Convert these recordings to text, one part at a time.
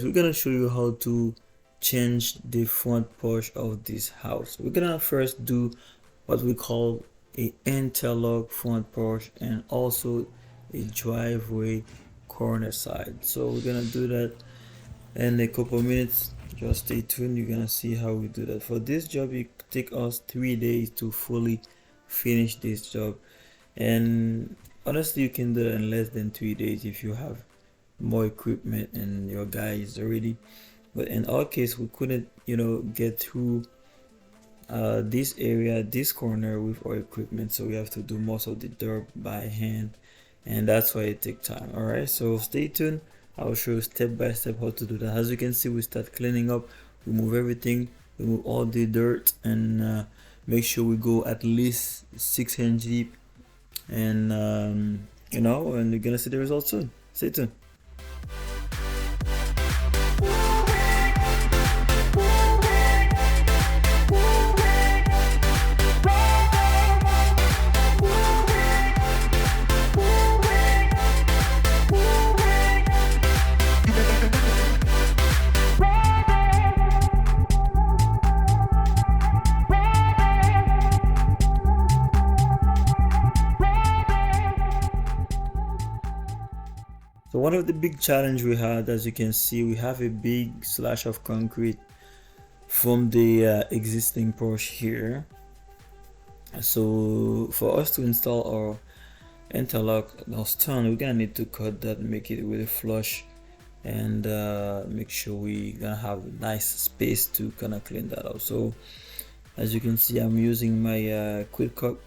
We're gonna show you how to change the front porch of this house. We're gonna first do what we call a interlock front porch and also a driveway corner side. So we're gonna do that in a couple minutes. Just stay tuned, you're gonna see how we do that. For this job, it take us 3 days to fully finish this job, and honestly you can do it in less than 3 days if you have more equipment and your guy is ready. But in our case, we couldn't get through this area, this corner with our equipment, so we have to do most of the dirt by hand, and that's why it takes time. All right, so stay tuned. I'll show you step by step how to do that. As you can see, we start cleaning up, remove everything, remove all the dirt, and make sure we go at least 6 inch deep, and and you're gonna see the results soon. Stay tuned. So one of the big challenge we had, as you can see, we have a big slash of concrete from the existing porch here. So for us to install our interlock, our stone, we're gonna need to cut that, make it really flush, and make sure we gonna have a nice space to kind of clean that out. So as you can see, I'm using my quick cut,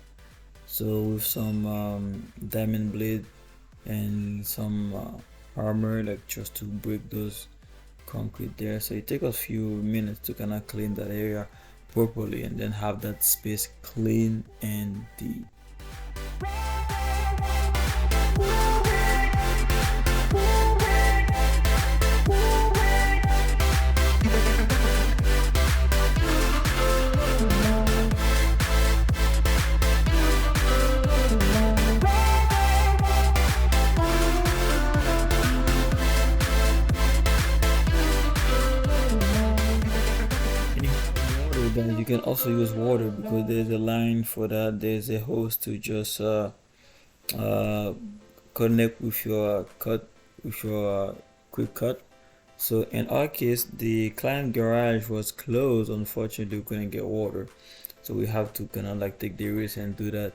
so with some diamond blade and some armor, like just to break those concrete there. So it takes a few minutes to kind of clean that area properly and then have that space clean and deep. You can also use water because there's a line for that. There's a hose to just connect with your quick cut. So in our case, the client garage was closed. Unfortunately, we couldn't get water, so we have to kind of like take the risk and do that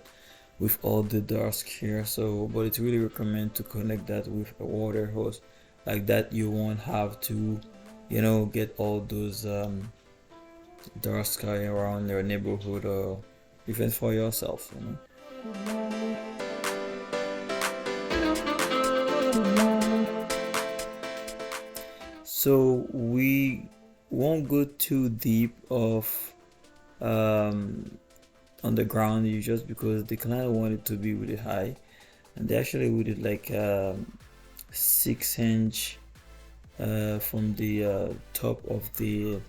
with all the dust here. So but it's really recommend to connect that with a water hose. Like that, you won't have to get all those dark sky around your neighborhood or even for yourself. So we won't go too deep of on the ground, you just because the client wanted to be really high, and they actually we did like 6 inch from the top of the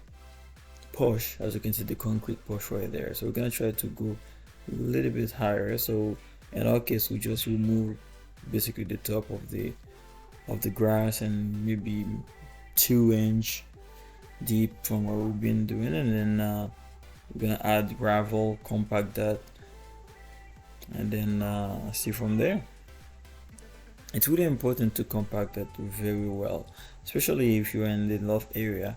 porch. As you can see, the concrete porch right there. So we're gonna try to go a little bit higher. So in our case, we just remove basically the top of the grass and maybe 2 inch deep from what we've been doing, and then we're gonna add gravel, compact that, and then see from there. It's really important to compact that very well, especially if you're in the north area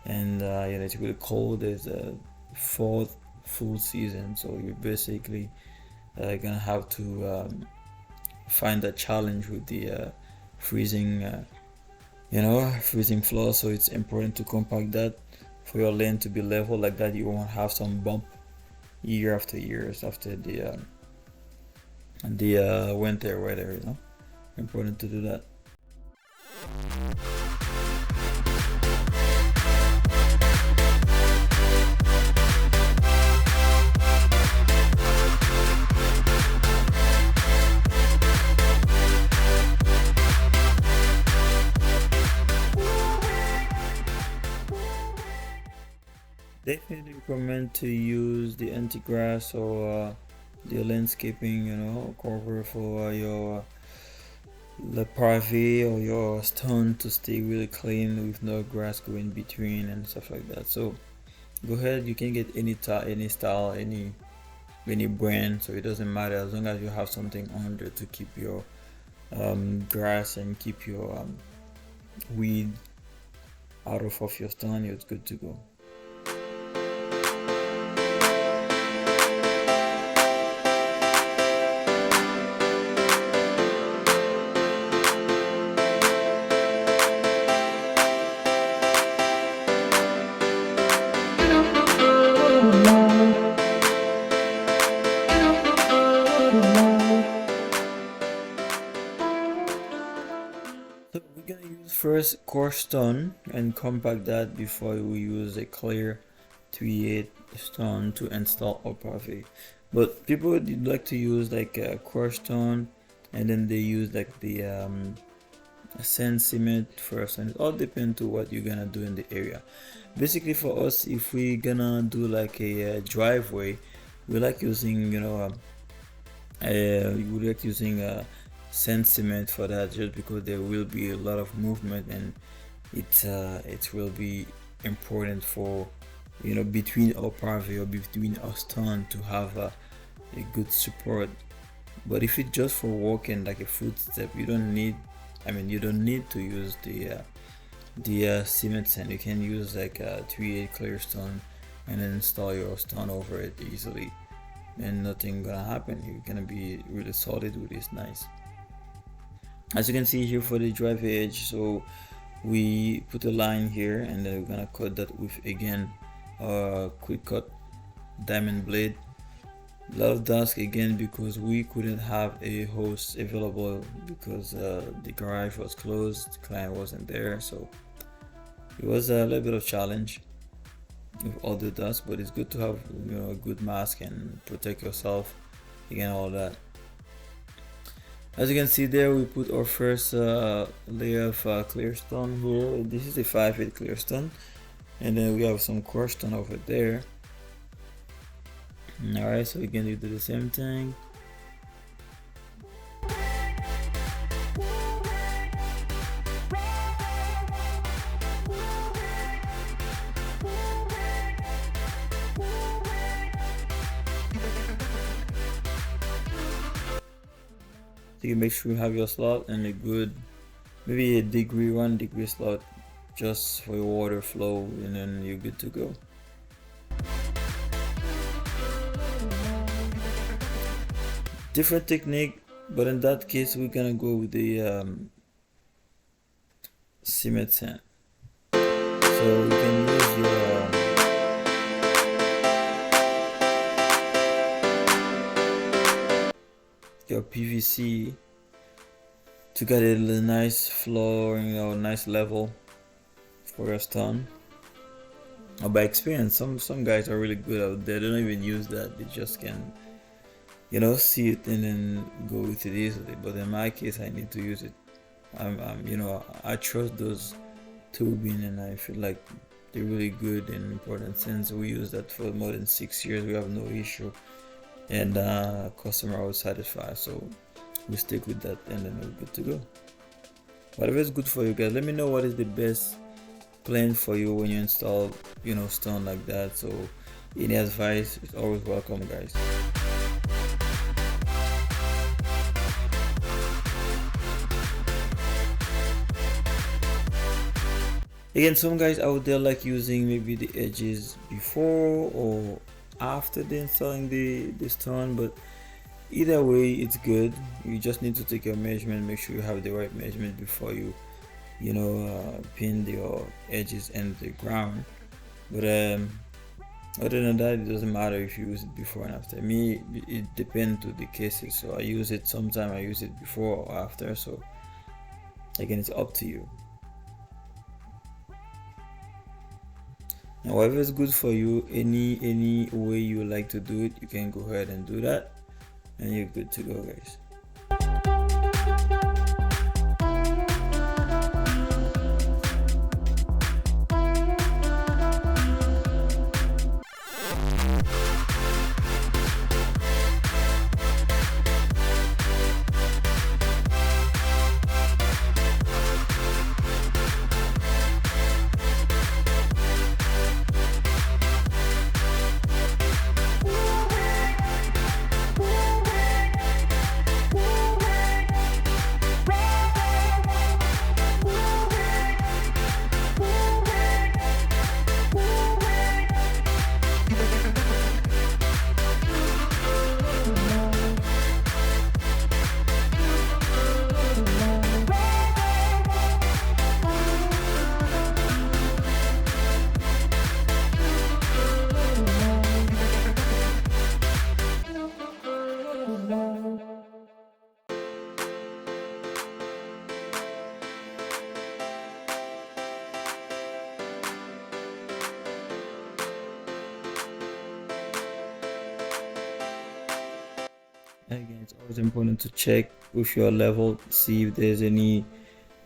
and it's really cold. There's a fourth full season, so you're basically gonna have to find a challenge with the freezing freezing floor. So it's important to compact that for your lane to be level, like that you won't have some bump year after years after the winter weather. Important to do that. Definitely recommend to use the anti-grass or the landscaping cover for your the pavé or your stone to stay really clean with no grass going between and stuff like that. So go ahead, you can get any any style, any brand, so it doesn't matter as long as you have something under to keep your grass and keep your weed out of your stone. It's good to go. So we're gonna use first coarse stone and compact that before we use a clear 3/8 stone to install our pavé. But people would like to use like a coarse stone, and then they use like the sand cement first, and it all depends to what you're gonna do in the area. Basically, for us, if we're gonna do like a driveway, we like using we like using sand cement for that, just because there will be a lot of movement, and it will be important for between our pavé or between our stone to have a good support. But if it's just for walking like a footstep, you don't need, you don't need to use the cement sand. You can use like a 3/8 clear stone and then install your stone over it easily, and nothing gonna happen. You're gonna be really solid with this, nice. As you can see here for the driveway edge, so we put a line here, and then we're gonna cut that with again a quick cut diamond blade. A lot of dust again because we couldn't have a host available because the garage was closed, the client wasn't there, so it was a little bit of challenge with all the dust. But it's good to have a good mask and protect yourself again, all that. As you can see there, we put our first layer of clear stone here. This is a 5/8 clear stone, and then we have some coarse stone over there. Alright, so we can do the same thing. So you make sure you have your slot and a good, maybe a degree, 1 degree slot, just for your water flow, and then you're good to go. Different technique, but in that case we're gonna go with the cement sand. So you can use your PVC to get a nice floor, nice level for your stone. By experience, some guys are really good out there. They don't even use that. They just can see it and then go with it easily. But in my case, I need to use it. I trust those tubing, and I feel like they're really good and important. Since we use that for more than 6 years, we have no issue, and customer was satisfied. So we stick with that, and then we're good to go. Whatever is good for you guys, let me know what is the best plan for you when you install stone like that. So any advice is always welcome, guys. Again, some guys out there like using maybe the edges before or after the installing the stone, but either way it's good. You just need to take your measurement, make sure you have the right measurement before you pin your edges in the ground. But other than that, it doesn't matter if you use it before and after. Me, it depends to the cases, so I use it sometime, I use it before or after. So again, it's up to you. And whatever is good for you, any way you like to do it, you can go ahead and do that, and you're good to go, guys. Again, it's always important to check with your level, see if there's any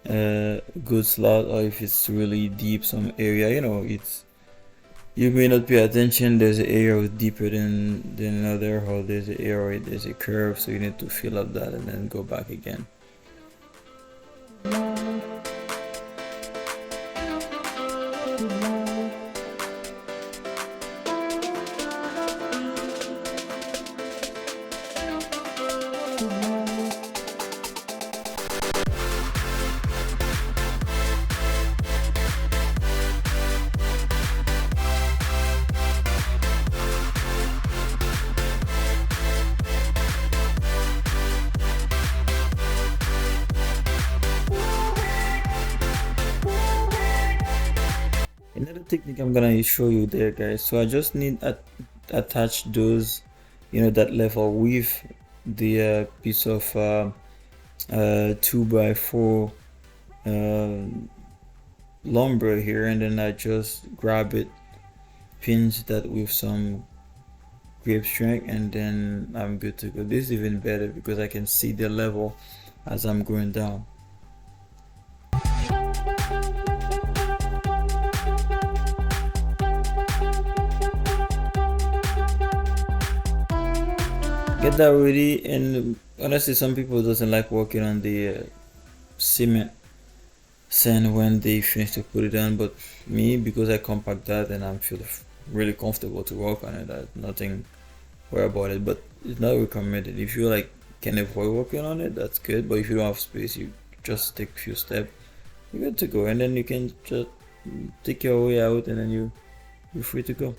good slot or if it's really deep some area. It's you may not pay attention. There's an area with deeper than another, or there's an area there's a curve, so you need to fill up that and then go back again. Another technique I'm gonna show you there, guys. So I just need to attach those, that level with the piece of 2x4 lumber here, and then I just grab it, pinch that with some grip strength, and then I'm good to go. This is even better because I can see the level as I'm going down. Get that ready, and honestly some people doesn't like working on the cement sand when they finish to put it on, but me, because I compact that and I feel really comfortable to work on it, I nothing worry about it. But it's not recommended. If you can avoid working on it, that's good, but if you don't have space, you just take a few steps, you're good to go, and then you can just take your way out, and then you're free to go.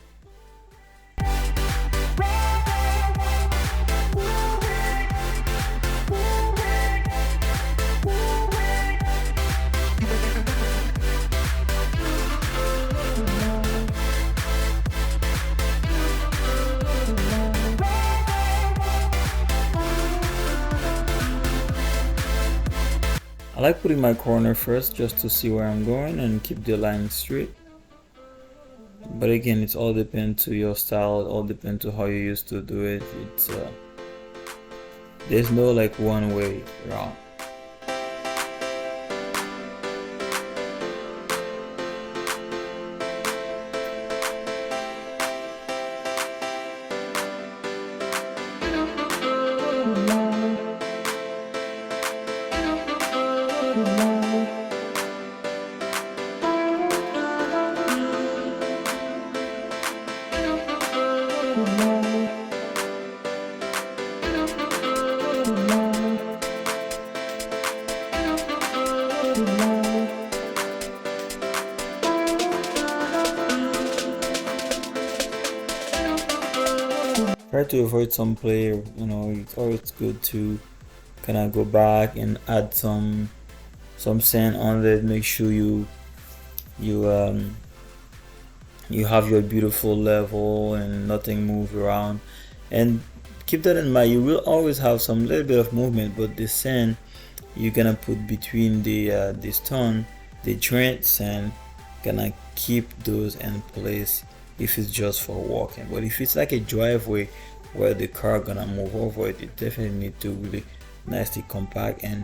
I like putting my corner first just to see where I'm going and keep the line straight. But again, it's all depend to your style, it all depend to how you used to do it. It's there's no one way around. Try to avoid some play, it's always good to kind of go back and add some sand on it. Make sure you you have your beautiful level and nothing move around, and keep that in mind. You will always have some little bit of movement, but the sand you're gonna put between the stone, the joint sand, gonna keep those in place if it's just for walking. But if it's like a driveway where the car gonna move over it, you definitely need to really nicely compact and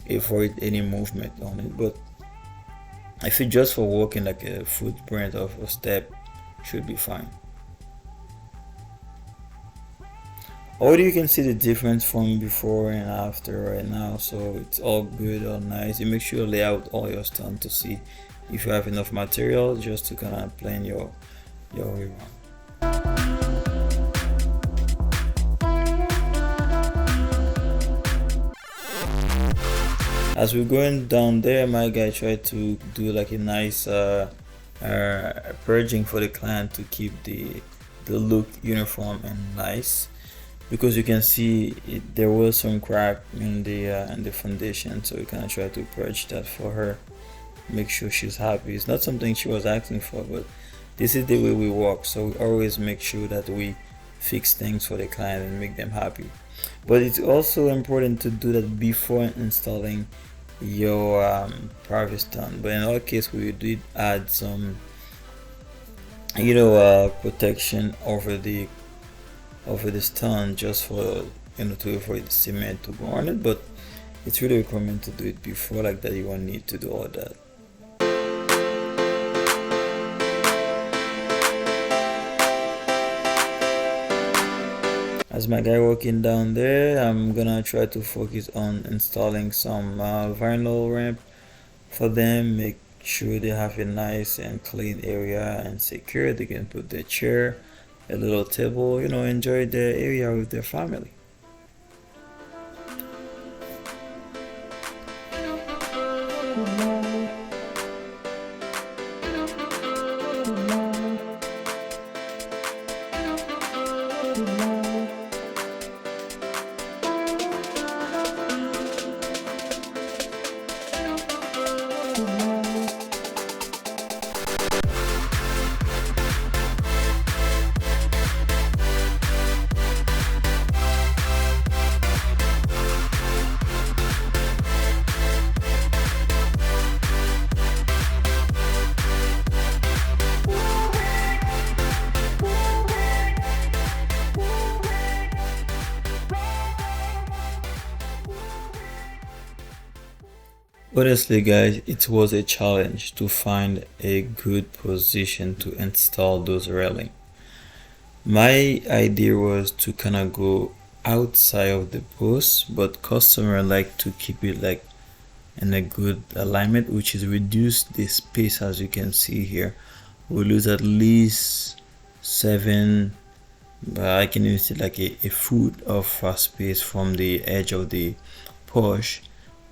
avoid any movement on it. But if it's just for walking, like a footprint of a step, should be fine. Already you can see the difference from before and after right now, so it's all good, all nice. You make sure you lay out all your stuff to see if you have enough material just to kind of plan your way around. As we're going down there, my guy tried to do like a nice purging for the client to keep the look uniform and nice, because you can see there was some crack in the foundation, so we kind of try to purge that for her, make sure she's happy. It's not something she was asking for, but this is the way we work, so we always make sure that we fix things for the client and make them happy. But it's also important to do that before installing your private stone. But in our case, we did add some protection over the stone just to avoid the cement to go on it, but it's really recommended to do it before, like that. You won't need to do all that. As my guy walking down there, I'm gonna try to focus on installing some vinyl ramp for them. Make sure they have a nice and clean area and secure. They can put their chair, a little table, enjoy the area with their family. Honestly, guys, it was a challenge to find a good position to install those railings. My idea was to kind of go outside of the post, but customer like to keep it like in a good alignment, which is reduce the space. As you can see here, we lose at least 7, but I can even see like a foot of space from the edge of the push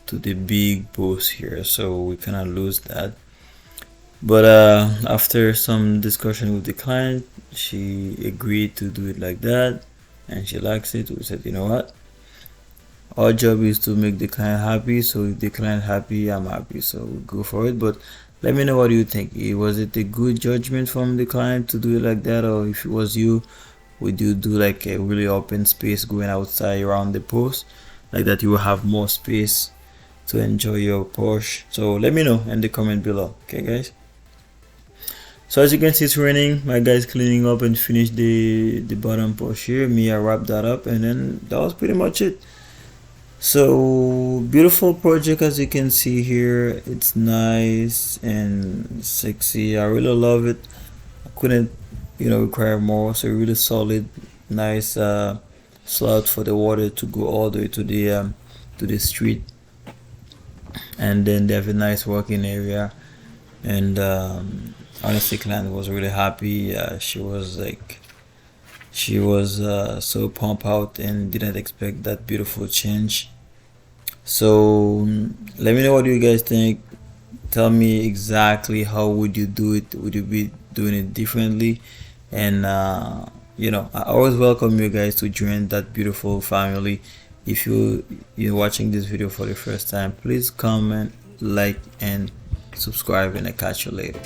to the big post here, so we kind of lose that. But after some discussion with the client, she agreed to do it like that, and she likes it. We said, you know what, our job is to make the client happy, so if the client happy, I'm happy, so we go for it. But let me know, what do you think? Was it a good judgment from the client to do it like that, or if it was you, would you do like a really open space going outside around the post, like that you will have more space to enjoy your Porsche? So let me know in the comment below. Okay, guys, so as you can see, it's raining. My guy's cleaning up and finished the bottom Porsche here. Me, I wrapped that up, and then that was pretty much it. So beautiful project, as you can see here. It's nice and sexy. I really love it. I couldn't require more. So really solid, nice slot for the water to go all the way to the street. And then they have a nice working area, and honestly, client was really happy. She was so pumped out and didn't expect that beautiful change. So let me know, what do you guys think? Tell me exactly how would you do it. Would you be doing it differently? And I always welcome you guys to join that beautiful family. If you're watching this video for the first time, please comment, like, and subscribe, and I'll catch you later.